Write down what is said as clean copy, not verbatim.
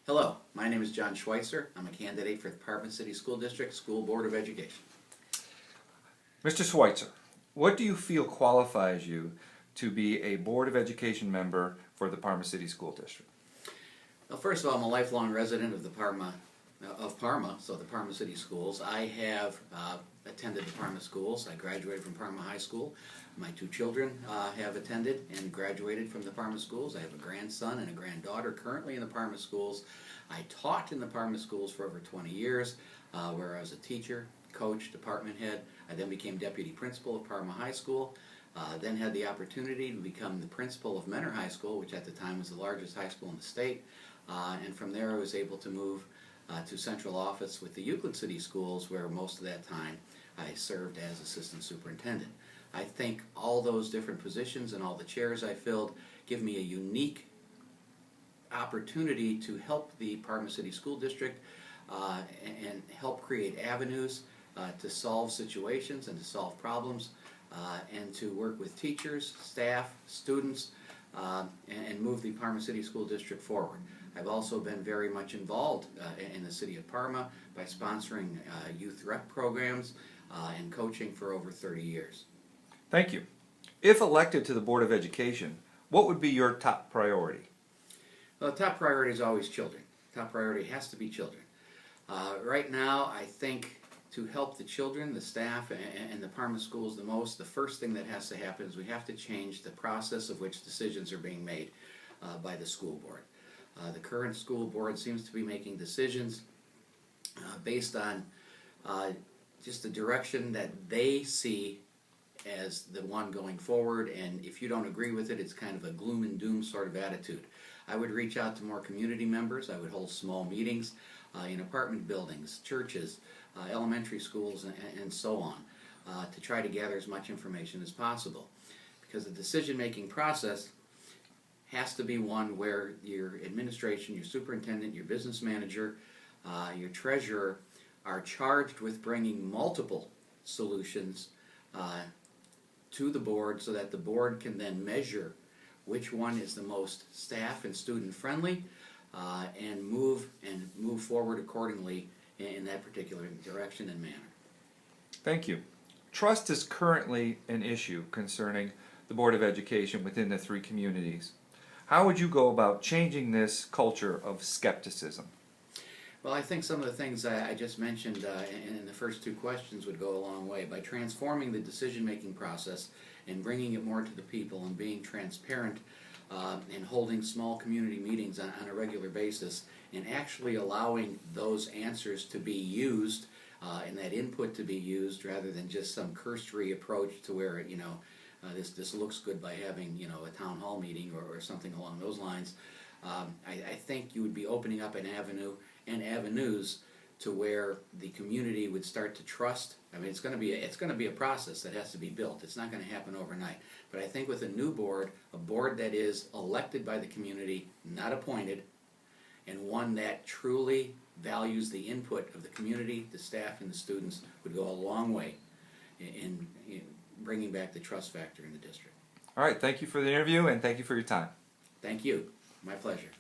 Hello, my name is John Schweitzer. I'm a candidate for the Parma City School District School Board of Education. Mr. Schweitzer, what do you feel qualifies you to be a Board of Education member for the Parma City School District? Well, first of all, I'm a lifelong resident of Parma, so the Parma City Schools. I have attended the Parma schools. I graduated from Parma High School. My two children have attended and graduated from the Parma schools. I have a grandson and a granddaughter currently in the Parma schools. I taught in the Parma schools for over 20 years, where I was a teacher, coach, department head. I then became deputy principal of Parma High School. Then had the opportunity to become the principal of Mentor High School, which at the time was the largest high school in the state. And from there I was able to move to central office with the Euclid City Schools, where most of that time I served as assistant superintendent. I think all those different positions and all the chairs I filled give me a unique opportunity to help the Parma City School District and help create avenues to solve situations and to solve problems and to work with teachers, staff, students, and move the Parma City School District forward. I've also been very much involved in the city of Parma by sponsoring youth rep programs and coaching for over 30 years. Thank you. If elected to the Board of Education, what would be your top priority? Well, the top priority is always children. Top priority has to be children. Right now, I think to help the children, the staff, and the Parma schools the most, the first thing that has to happen is we have to change the process of which decisions are being made by the school board. The current school board seems to be making decisions based on just the direction that they see as the one going forward, and if you don't agree with it, it's kind of a gloom and doom sort of attitude. I would reach out to more community members. I would hold small meetings in apartment buildings, churches, elementary schools, and so on, to try to gather as much information as possible. Because the decision-making process has to be one where your administration, your superintendent, your business manager, your treasurer are charged with bringing multiple solutions to the board so that the board can then measure which one is the most staff and student friendly and move forward accordingly in that particular direction and manner. Thank you. Trust is currently an issue concerning the Board of Education within the three communities. How would you go about changing this culture of skepticism? Well, I think some of the things I just mentioned in the first two questions would go a long way. By transforming the decision-making process and bringing it more to the people and being transparent and holding small community meetings on a regular basis and actually allowing those answers to be used and that input to be used rather than just some cursory approach to where, this looks good by having, a town hall meeting or something along those lines. I think you would be opening up an avenue and avenues to where the community would start to trust. I mean, it's going to be a process that has to be built. It's not going to happen overnight. But I think with a new board, a board that is elected by the community, not appointed, and one that truly values the input of the community, the staff, and the students would go a long way in bringing back the trust factor in the district. All right, thank you for the interview and thank you for your time. Thank you. My pleasure.